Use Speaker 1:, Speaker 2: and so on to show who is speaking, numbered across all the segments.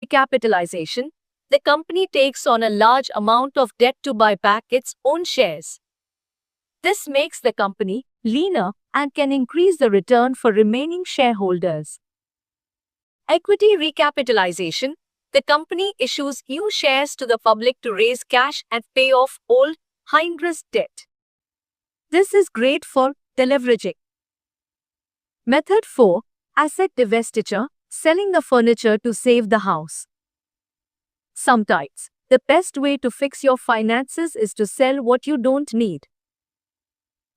Speaker 1: recapitalization, the company takes on a large amount of debt to buy back its own shares. This makes the company leaner and can increase the return for remaining shareholders. Equity recapitalization, the company issues new shares to the public to raise cash and pay off old, high-interest debt. This is great for deleveraging. Method 4. Asset divestiture, selling the furniture to save the house. Sometimes, the best way to fix your finances is to sell what you don't need.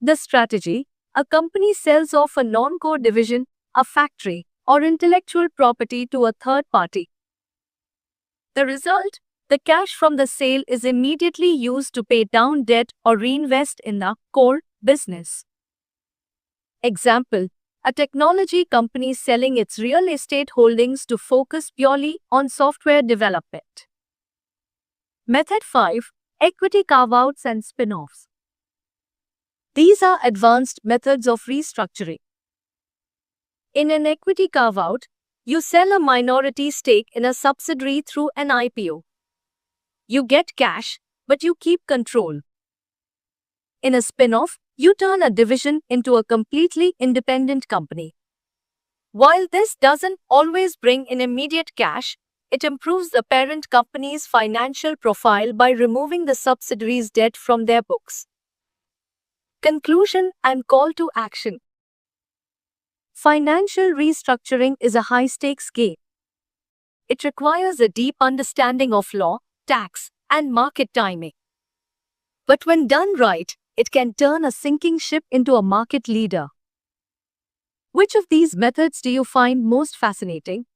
Speaker 1: The strategy: a company sells off a non-core division, a factory, or intellectual property to a third party. The result: the cash from the sale is immediately used to pay down debt or reinvest in the core business. Example: a technology company selling its real estate holdings to focus purely on software development. Method 5. Equity carve-outs and spin-offs. These are advanced methods of restructuring. In an equity carve-out, you sell a minority stake in a subsidiary through an IPO. You get cash, but you keep control. In a spin-off, you turn a division into a completely independent company. While this doesn't always bring in immediate cash, it improves the parent company's financial profile by removing the subsidiary's debt from their books. Conclusion and call to action. Financial restructuring is a high-stakes game. It requires a deep understanding of law, tax, and market timing. But when done right, it can turn a sinking ship into a market leader. Which of these methods do you find most fascinating?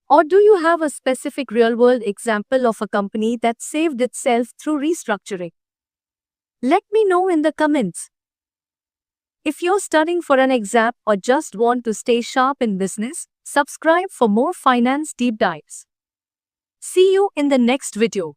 Speaker 1: Or do you have a specific real-world example of a company that saved itself through restructuring? Let me know in the comments. If you're studying for an exam or just want to stay sharp in business, subscribe for more finance deep dives. See you in the next video.